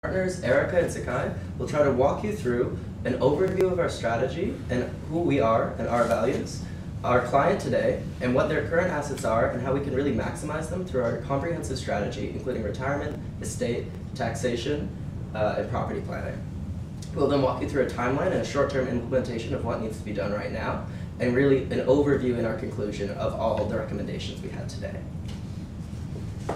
Partners, Erica and Sakai, will try to walk you through an overview of our strategy and who we are and our values, our client today, and what their current assets are and how we can really maximize them through our comprehensive strategy, including retirement, estate, taxation, and property planning. We'll then walk you through a timeline and a short-term implementation of what needs to be done right now, and really an overview in our conclusion of all the recommendations we had today.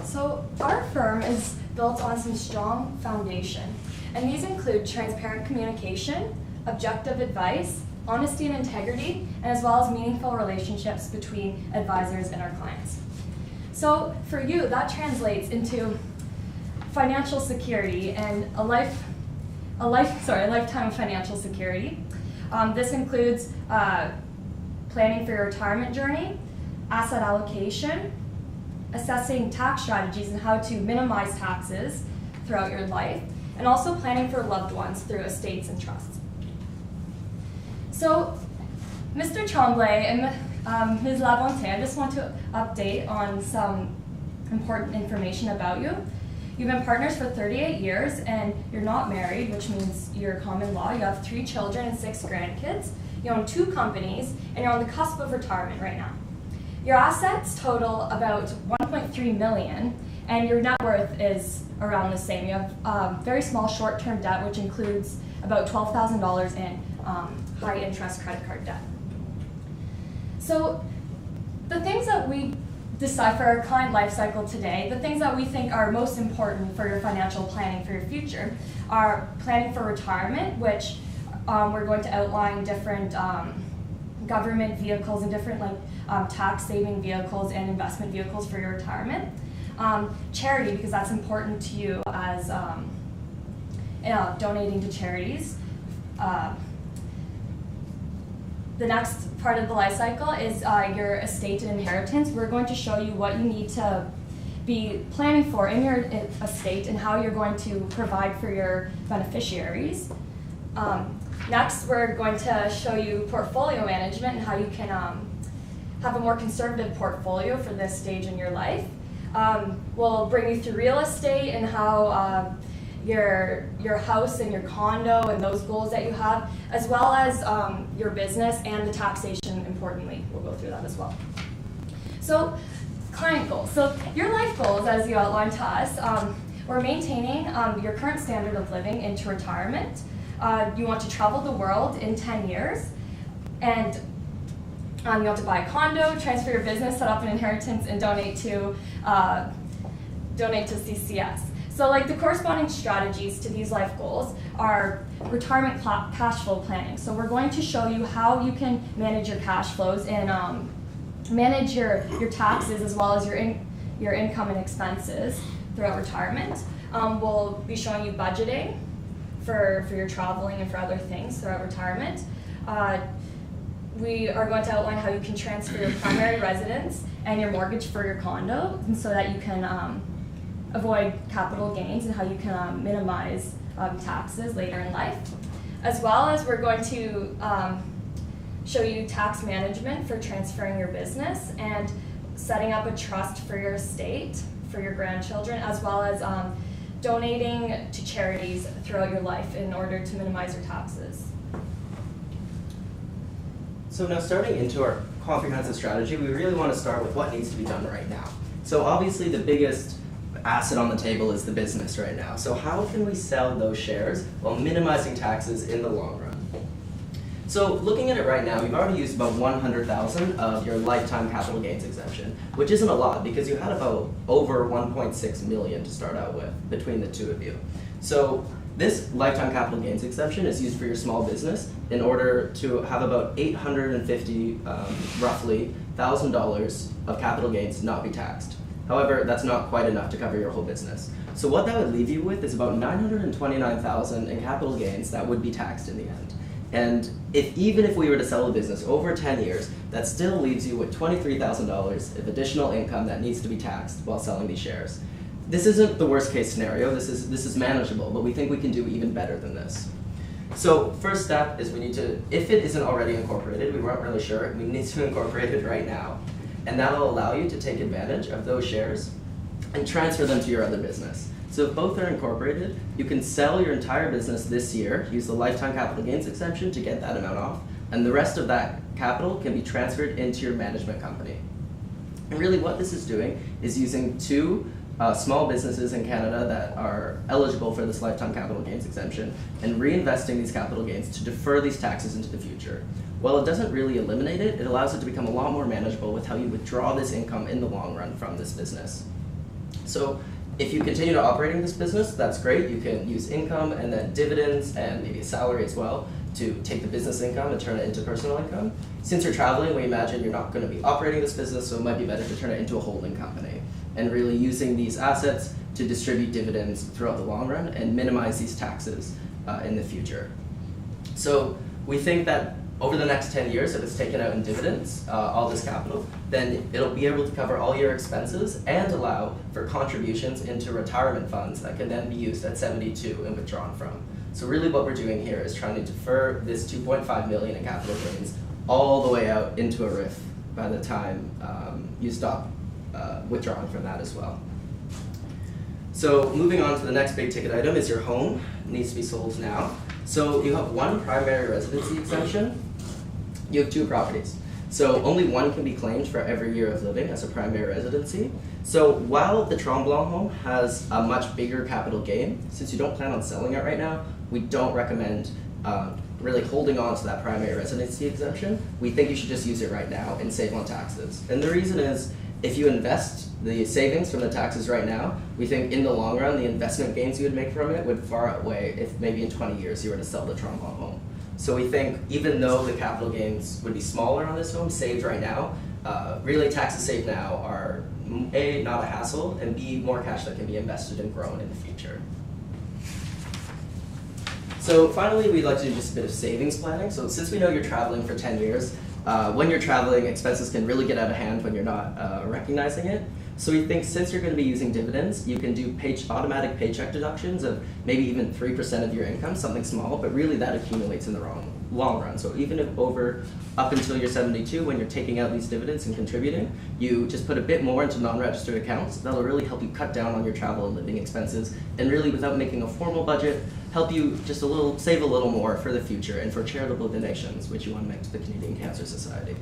So our firm is built on some strong foundation, and these include transparent communication, objective advice, honesty and integrity, and as well as meaningful relationships between advisors and our clients. So for you, that translates into financial security and a lifetime of financial security. This includes planning for your retirement journey, asset allocation, assessing tax strategies and how to minimize taxes throughout your life, and also planning for loved ones through estates and trusts. So, Mr. Tremblay and Ms. Labonte, I just want to update on some important information about you. You've been partners for 38 years and you're not married, which means you're common law. You have 3 children and 6 grandkids. You own 2 companies and you're on the cusp of retirement right now. Your assets total about $1.3 million, and your net worth is around the same. You have very small short-term debt, which includes about $12,000 in high-interest credit card debt. So the things that we decide for our client life cycle today, the things that we think are most important for your financial planning for your future are planning for retirement, which we're going to outline different government vehicles and different tax saving vehicles and investment vehicles for your retirement. Charity, because that's important to you as donating to charities. The next part of the life cycle is your estate and inheritance. We're going to show you what you need to be planning for in your estate and how you're going to provide for your beneficiaries. Next, we're going to show you portfolio management and how you can have a more conservative portfolio for this stage in your life. We'll bring you through real estate and how your house and your condo and those goals that you have, as well as your business and the taxation, importantly. We'll go through that as well. So, client goals. So your life goals, as you outlined to us, we're maintaining your current standard of living into retirement. You want to travel the world in 10 years, and you want to buy a condo, transfer your business, set up an inheritance, and donate to CCS. So the corresponding strategies to these life goals are retirement cash flow planning. So we're going to show you how you can manage your cash flows and manage your taxes as well as your income and expenses throughout retirement. We'll be showing you budgeting for your traveling and for other things throughout retirement. We are going to outline how you can transfer your primary residence and your mortgage for your condo, and so that you can avoid capital gains, and how you can minimize taxes later in life. As well as we're going to show you tax management for transferring your business and setting up a trust for your estate, for your grandchildren, as well as donating to charities throughout your life in order to minimize your taxes. So now, starting into our comprehensive strategy, we really want to start with what needs to be done right now. So obviously the biggest asset on the table is the business right now. So how can we sell those shares while minimizing taxes in the long run? So looking at it right now, you've already used about $100,000 of your lifetime capital gains exemption, which isn't a lot because you had about over $1.6 million to start out with between the two of you. So this lifetime capital gains exemption is used for your small business in order to have about $850, roughly, $1,000 of capital gains not be taxed. However, that's not quite enough to cover your whole business. So what that would leave you with is about $929,000 in capital gains that would be taxed in the end. And even if we were to sell the business over 10 years, that still leaves you with $23,000 of additional income that needs to be taxed while selling these shares. This isn't the worst case scenario, this is manageable, but we think we can do even better than this. So first step is we need to, if it isn't already incorporated, we weren't really sure, we need to incorporate it right now. And that'll allow you to take advantage of those shares and transfer them to your other business. So if both are incorporated, you can sell your entire business this year, use the lifetime capital gains exemption to get that amount off, and the rest of that capital can be transferred into your management company. And really what this is doing is using two small businesses in Canada that are eligible for this lifetime capital gains exemption and reinvesting these capital gains to defer these taxes into the future. While it doesn't really eliminate it, it allows it to become a lot more manageable with how you withdraw this income in the long run from this business. So if you continue to operating this business, that's great. You can use income and then dividends and maybe a salary as well to take the business income and turn it into personal income. Since you're traveling, we imagine you're not going to be operating this business, so it might be better to turn it into a holding company and really using these assets to distribute dividends throughout the long run and minimize these taxes in the future. So we think that over the next 10 years, if it's taken out in dividends, all this capital, then it'll be able to cover all your expenses and allow for contributions into retirement funds that can then be used at 72 and withdrawn from. So really what we're doing here is trying to defer this $2.5 million in capital gains all the way out into a RIF by the time you stop withdrawing from that as well. So moving on to the next big ticket item is your home. It needs to be sold now. So you have one primary residency exemption. You have two properties. So only one can be claimed for every year of living as a primary residency. So while the Tremblant home has a much bigger capital gain, since you don't plan on selling it right now, we don't recommend really holding on to that primary residency exemption. We think you should just use it right now and save on taxes. And the reason is, if you invest the savings from the taxes right now, we think in the long run, the investment gains you would make from it would far outweigh if maybe in 20 years you were to sell the Tremblant home. So we think even though the capital gains would be smaller on this home, saved right now, really taxes saved now are A, not a hassle, and B, more cash that can be invested and grown in the future. So finally, we'd like to do just a bit of savings planning. So since we know you're traveling for 10 years, when you're traveling, expenses can really get out of hand when you're not recognizing it. So we think since you're going to be using dividends, you can do automatic paycheck deductions of maybe even 3% of your income, something small, but really that accumulates in the long run. So even if up until you're 72, when you're taking out these dividends and contributing, you just put a bit more into non-registered accounts. That'll really help you cut down on your travel and living expenses, and really without making a formal budget, help you just save a little more for the future and for charitable donations, which you want to make to the Canadian Cancer Society.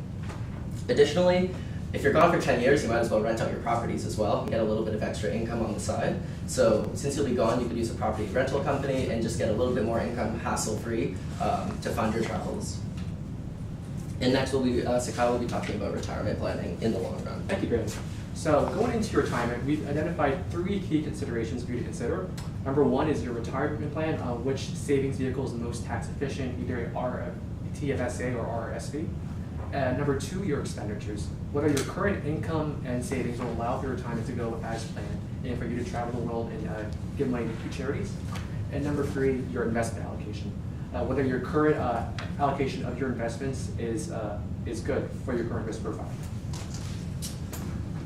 Additionally, if you're gone for 10 years, you might as well rent out your properties as well and get a little bit of extra income on the side. So since you'll be gone, you could use a property rental company and just get a little bit more income hassle-free to fund your travels. And next, Sakai will be talking about retirement planning in the long run. Thank you, Graham. So going into your retirement, we've identified 3 key considerations for you to consider. Number 1 is your retirement plan, which savings vehicle is the most tax efficient, either TFSA or RRSP. Number 2, your expenditures. Whether your current income and savings will allow for your retirement to go as planned and for you to travel the world and give money to charities. And number 3, your investment allocation. Whether your current allocation of your investments is good for your current risk profile.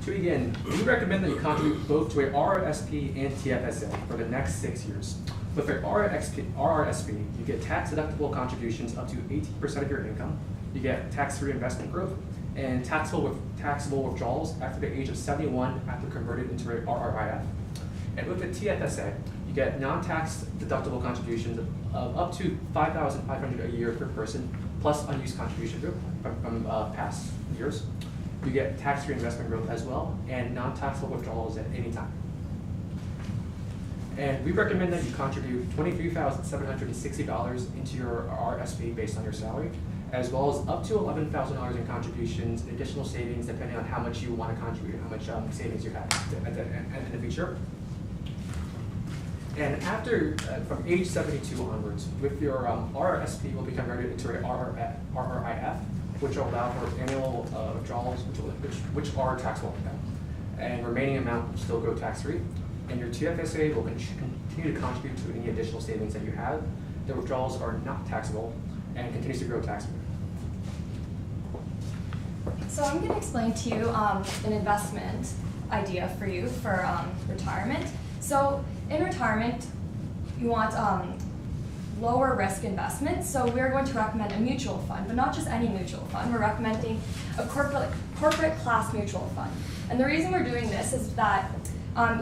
To begin, we recommend that you contribute both to a RRSP and TFSA for the next 6 years. With a RRSP, you get tax-deductible contributions up to 18% of your income. You get tax-free investment growth and taxable withdrawals after the age of 71 after converted into a RRIF. And with the TFSA, you get non-tax deductible contributions of up to $5,500 a year per person, plus unused contribution group from past years. You get tax-free investment growth as well, and non-taxable withdrawals at any time. And we recommend that you contribute $23,760 into your RSP based on your salary, as well as up to $11,000 in contributions, additional savings depending on how much you want to contribute, how much savings you have in the future. And after, from age 72 onwards, with your RRSP will be converted into a RRIF, which will allow for annual withdrawals, which are taxable income. And remaining amount will still go tax-free. And your TFSA will continue to contribute to any additional savings that you have. The withdrawals are not taxable and continues to grow tax-free. So I'm going to explain to you an investment idea for you for retirement. So in retirement, you want lower risk investments. So we're going to recommend a mutual fund, but not just any mutual fund. We're recommending a corporate class mutual fund. And the reason we're doing this is that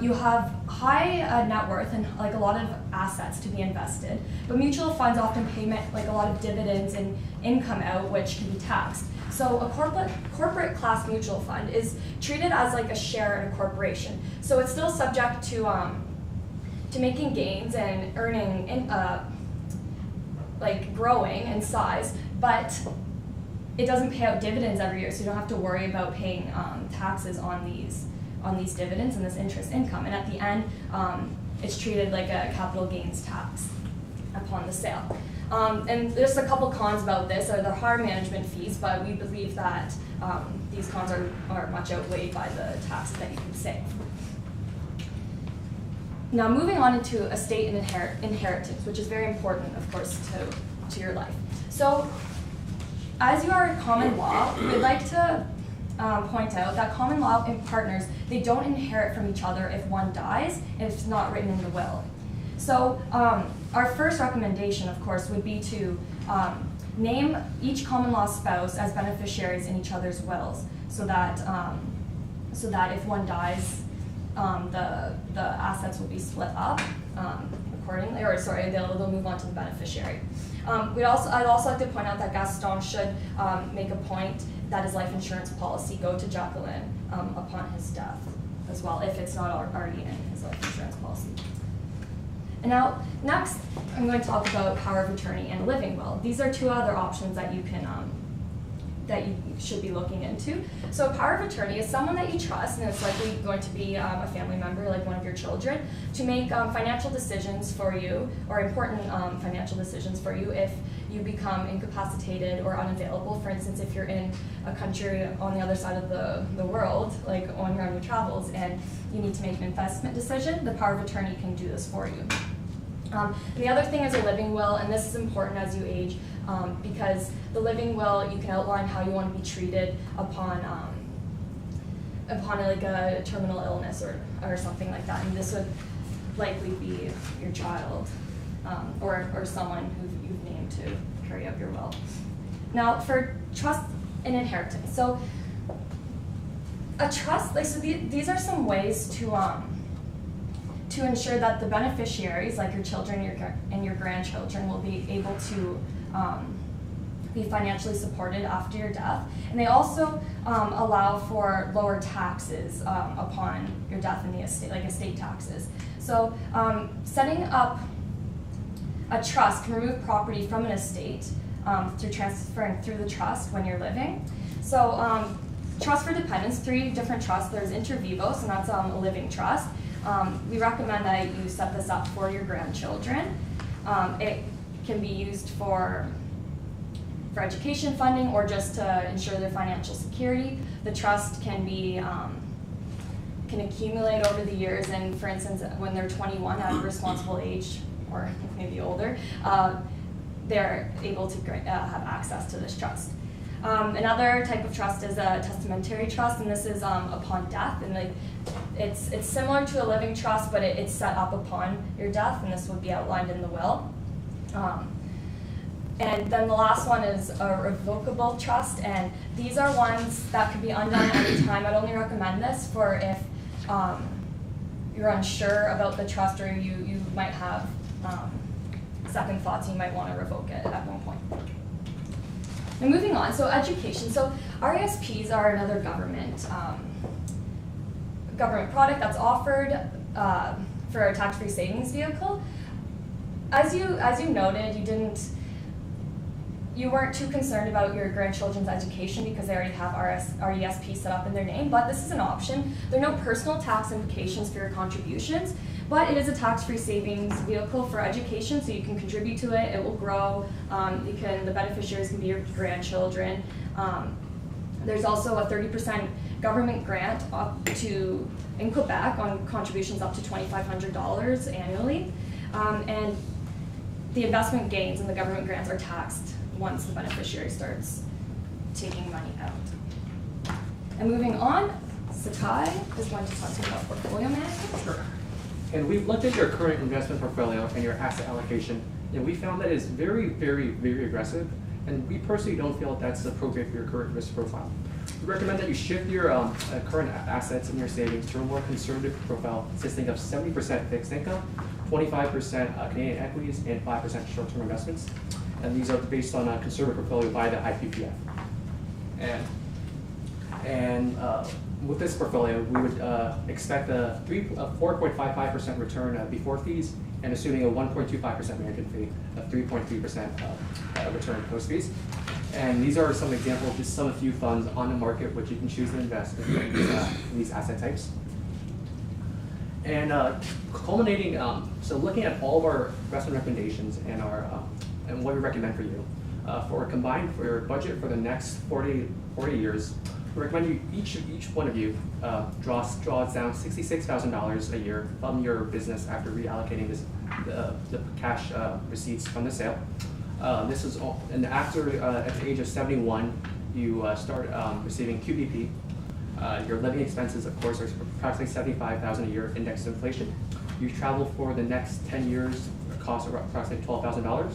you have high net worth and like a lot of assets to be invested, but mutual funds often pay like a lot of dividends and income out, which can be taxed. So a corporate class mutual fund is treated as like a share in a corporation. So it's still subject to making gains and earning like growing in size, but it doesn't pay out dividends every year, so you don't have to worry about paying taxes on these dividends and this interest income. And at the end, it's treated like a capital gains tax upon the sale. And there's a couple cons about this, are the higher management fees, but we believe that these cons are much outweighed by the taxes that you can save. Now moving on into estate and inheritance, which is very important, of course, to your life. So as you are common law, we'd like to point out that common law in partners, they don't inherit from each other if one dies, if it's not written in the will. So our first recommendation, of course, would be to name each common law spouse as beneficiaries in each other's wills, so that if one dies, the assets will be split up accordingly, or sorry, they'll move on to the beneficiary. I'd also like to point out that Gaston should make a point that his life insurance policy go to Jacqueline upon his death as well, if it's not already in his life insurance policy. And now, next, I'm going to talk about power of attorney and a living will. These are two other options that you can that you should be looking into. So a power of attorney is someone that you trust, and it's likely going to be a family member, like one of your children, to make financial decisions for you, or important financial decisions for you if you become incapacitated or unavailable. For instance, if you're in a country on the other side of the world, like on your travels, and you need to make an investment decision, the power of attorney can do this for you. And the other thing is a living will, and this is important as you age, because the living will, you can outline how you want to be treated upon like a terminal illness or something like that, and this would likely be your child or someone who you've named to carry out your will. Now, for trust and inheritance, so a trust, like, so these are some ways to ensure that the beneficiaries, like your children and your grandchildren, will be able to be financially supported after your death. And they also allow for lower taxes upon your death in the estate, like estate taxes. So setting up a trust can remove property from an estate through transferring through the trust when you're living. So trust for dependents, 3 different trusts. There's inter vivos, and that's a living trust. We recommend that you set this up for your grandchildren. It can be used for education funding or just to ensure their financial security. The trust can accumulate over the years, and for instance, when they're 21 at a responsible age, or maybe older, they're able to have access to this trust. Another type of trust is a testamentary trust, and this is upon death, and like it's similar to a living trust, but it's set up upon your death, and this would be outlined in the will. And then the last one is a revocable trust, and these are ones that could be undone any time. I'd only recommend this for if you're unsure about the trust, or you might have second thoughts, and you might want to revoke it at one point. Now moving on, so education. So RESPs are another government product that's offered for a tax-free savings vehicle. As you noted, you weren't too concerned about your grandchildren's education because they already have RESP set up in their name, but this is an option. There are no personal tax implications for your contributions, but it is a tax-free savings vehicle for education, so you can contribute to it. It will grow. The beneficiaries can be your grandchildren. There's also a 30% government grant in Quebec on contributions up to $2,500 annually, and the investment gains and the government grants are taxed once the beneficiary starts taking money out. And moving on, Sakai is going to talk to you about portfolio management. Sure. And we've looked at your current investment portfolio and your asset allocation, and we found that it's very, very, very aggressive, and we personally don't feel that's appropriate for your current risk profile. We recommend that you shift your current assets and your savings to a more conservative profile consisting of 70% fixed income, 25% Canadian equities, and 5% short-term investments. And these are based on a conservative portfolio by the IPPF. And with this portfolio, we would expect a 4.55% return before fees, and assuming a 1.25% management fee, a 3.3% return post fees. And these are some examples, just some few funds on the market which you can choose to invest in these asset types. And culminating, so looking at all of our investment recommendations and and what we recommend for you, for your budget for the next 40 years, we recommend each one of you draws down $66,000 a year from your business after reallocating the cash receipts from the sale. This is all, and after at the age of 71, you start receiving QPP. Your living expenses, of course, are approximately $75,000 a year, indexed to inflation. You travel for the next 10 years, a cost of approximately $12,000.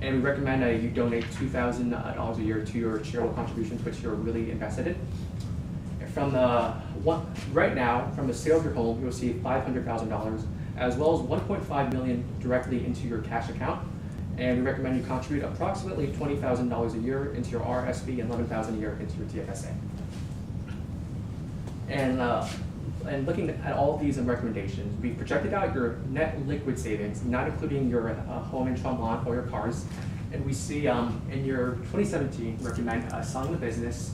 And we recommend that you donate $2,000 a year to your charitable contributions, which you're really invested in. Right now, from the sale of your home, you'll receive $500,000, as well as $1.5 million directly into your cash account. And we recommend you contribute approximately $20,000 a year into your RRSP and $11,000 a year into your TFSA. And looking at all of these recommendations, we projected out your net liquid savings, not including your home in Tremblant or your cars. And we see in your 2017, we recommend selling the business,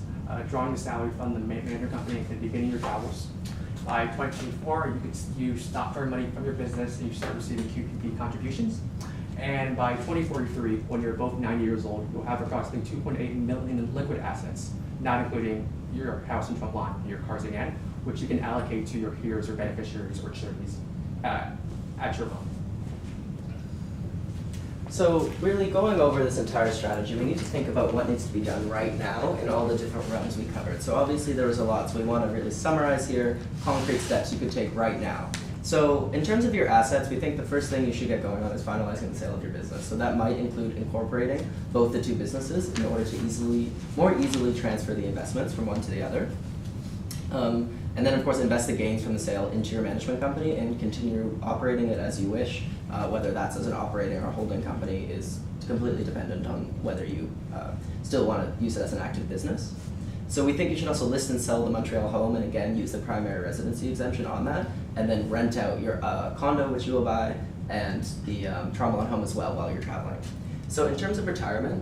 drawing the salary from the manager company, and beginning your travels. By 2024, you stop drawing money from your business and you start receiving QPP contributions. And by 2043, when you're both 90 years old, you'll have approximately $2.8 million in liquid assets, not including your house in Tremblant and your cars again, which you can allocate to your peers or beneficiaries or charities at your home. So really going over this entire strategy, we need to think about what needs to be done right now in all the different realms we covered. So obviously there was a lot, so we want to really summarize here concrete steps you could take right now. So in terms of your assets, we think the first thing you should get going on is finalizing the sale of your business. So that might include incorporating both the two businesses in order to more easily transfer the investments from one to the other. And then of course invest the gains from the sale into your management company and continue operating it as you wish. Whether that's as an operating or holding company is completely dependent on whether you still want to use it as an active business. So we think you should also list and sell the Montreal home, and again use the primary residency exemption on that, and then rent out your condo, which you will buy, and the Tremblant home as well while you're traveling. So in terms of retirement,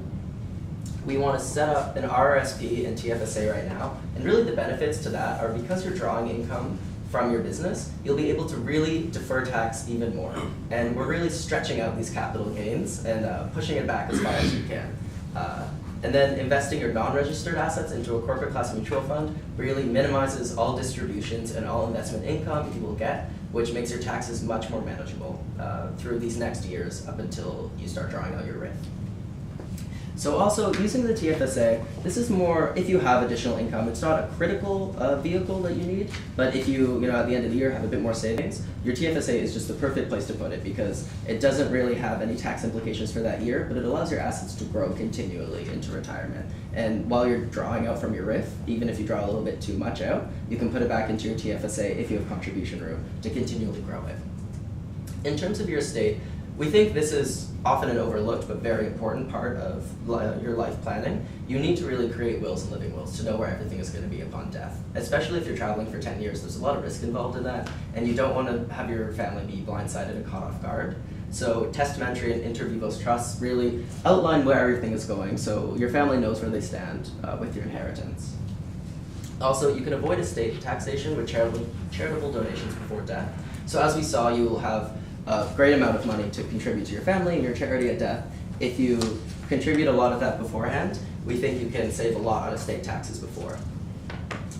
we want to set up an RRSP and TFSA right now, and really the benefits to that are because you're drawing income from your business, you'll be able to really defer tax even more. And we're really stretching out these capital gains and pushing it back as far as you can. And then investing your non-registered assets into a corporate class mutual fund really minimizes all distributions and all investment income you will get, which makes your taxes much more manageable through these next years up until you start drawing out your RIF. So also, using the TFSA, this is more if you have additional income. It's not a critical vehicle that you need, but if you at the end of the year have a bit more savings, your TFSA is just the perfect place to put it because it doesn't really have any tax implications for that year, but it allows your assets to grow continually into retirement. And while you're drawing out from your RIF, even if you draw a little bit too much out, you can put it back into your TFSA if you have contribution room to continually grow it. In terms of your estate, we think this is often an overlooked but very important part of your life planning. You need to really create wills and living wills to know where everything is going to be upon death. Especially if you're traveling for 10 years, there's a lot of risk involved in that, and you don't want to have your family be blindsided and caught off guard. So testamentary and inter vivos trusts really outline where everything is going so your family knows where they stand with your inheritance. Also, you can avoid estate taxation with charitable donations before death. So as we saw, you will have a great amount of money to contribute to your family and your charity at death. If you contribute a lot of that beforehand, we think you can save a lot on estate taxes before.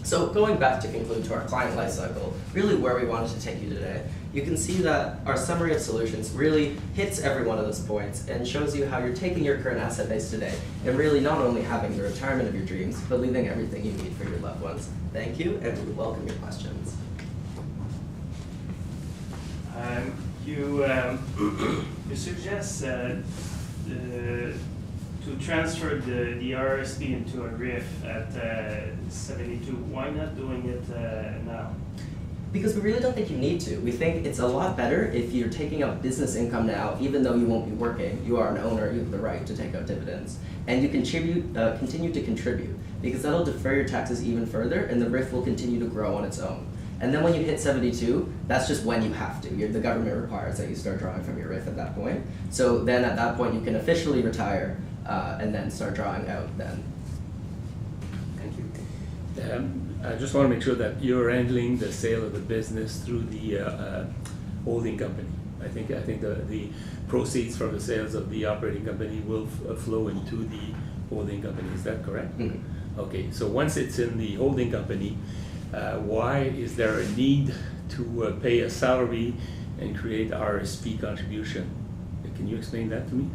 So going back to conclude to our client life cycle, really where we wanted to take you today, you can see that our summary of solutions really hits every one of those points and shows you how you're taking your current asset base today and really not only having the retirement of your dreams, but leaving everything you need for your loved ones. Thank you, and we welcome your questions. You suggest to to transfer the RRSP into a RIF at 72. Why not doing it now? Because we really don't think you need to. We think it's a lot better if you're taking out business income now, even though you won't be working. You are an owner, you have the right to take out dividends. And you continue to contribute, because that'll defer your taxes even further, and the RIF will continue to grow on its own. And then when you hit 72, that's just when you have to. The government requires that you start drawing from your RIF at that point. So then at that point you can officially retire and then start drawing out then. Thank you. I just want to make sure that you're handling the sale of the business through the holding company. I think the proceeds from the sales of the operating company will flow into the holding company. Is that correct? Mm-hmm. Okay, so once it's in the holding company, why is there a need to pay a salary and create RSP contribution? Can you explain that to me?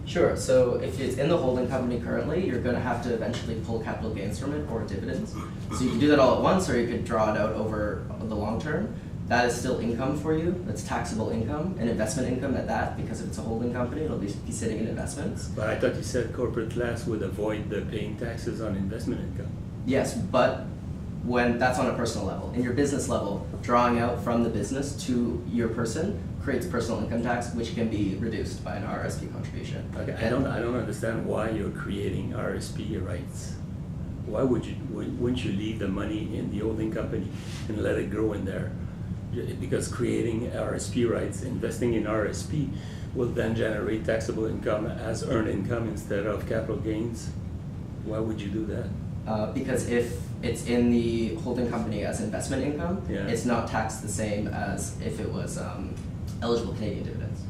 Sure, so if it's in the holding company currently, you're going to have to eventually pull capital gains from it or dividends. So you can do that all at once, or you could draw it out over the long term. That is still income for you. That's taxable income and investment income at that, because if it's a holding company, it'll be sitting in investments. But I thought you said corporate class would avoid the paying taxes on investment income. Yes, but when that's on a personal level. In your business level, drawing out from the business to your person creates personal income tax, which can be reduced by an RSP contribution. Okay, I don't understand why you're creating RSP rights. Why wouldn't you leave the money in the holding company and let it grow in there? Because creating RSP rights, investing in RSP, will then generate taxable income as earned income instead of capital gains. Why would you do that? Because if it's in the holding company as investment income, Yeah. it's not taxed the same as if it was eligible Canadian dividends.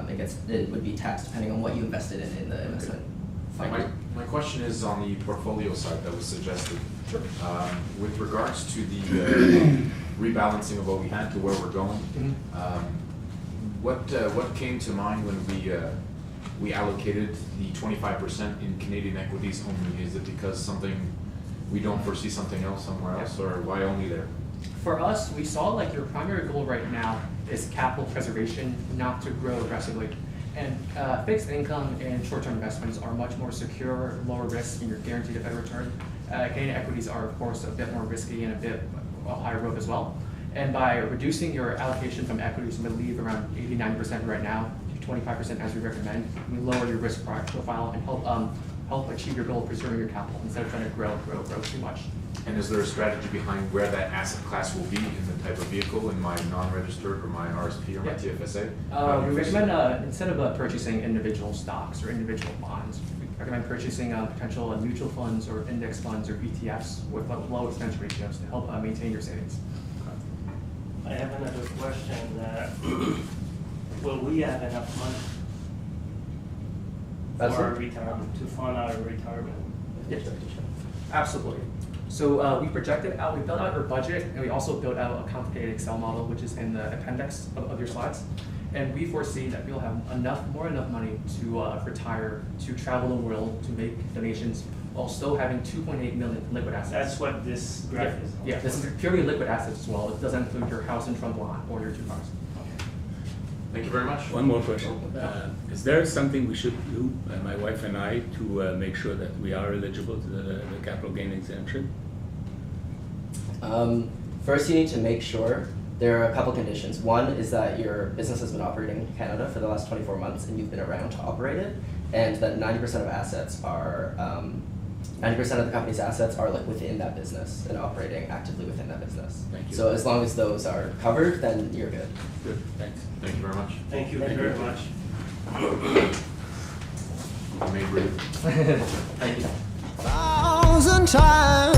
Okay. It would be taxed depending on what you invested in the investment fund. My question is on the portfolio side that was suggested. Sure. With regards to the rebalancing of what we had to where we're going, what came to mind when we allocated the 25% in Canadian equities only? Is it because we don't foresee something else somewhere else, or why only there? For us, we saw like your primary goal right now is capital preservation, not to grow aggressively. And fixed income and short-term investments are much more secure, lower risk, and you're guaranteed a better return. Canadian equities are, of course, a bit more risky and a bit higher growth as well. And by reducing your allocation from equities, we leave around 89% right now, to 25% as we recommend, we lower your risk profile and help achieve your goal of preserving your capital instead of trying to grow too much. And is there a strategy behind where that asset class will be in the type of vehicle, in my non-registered or my RSP or my TFSA? We recommend, instead of purchasing individual stocks or individual bonds, we recommend purchasing potential mutual funds or index funds or ETFs with low expense ratios to help maintain your savings. I have another question. Will we have enough money for our retirement, to fund our retirement? Yes, absolutely. So we projected out, we built out our budget, and we also built out a complicated Excel model, which is in the appendix of your slides. And we foresee that we'll have more than enough money to retire, to travel the world, to make donations, while still having 2.8 million liquid assets. That's what this graph is. Yeah, this is purely liquid assets as well. It doesn't include your house in Tremblant or your 2 cars. Thank you very much. One more question. Is there something we should do, my wife and I, to make sure that we are eligible to the capital gain exemption? First, you need to make sure there are a couple conditions. One is that your business has been operating in Canada for the last 24 months and you've been around to operate it, and that 90% of assets are 90% of the company's assets are like within that business and operating actively within that business. Thank you. So as long as those are covered, then you're good. Good, thanks. Thank you very much. Thank you Thank very you. much. You may breathe. Thank you. 1,000 times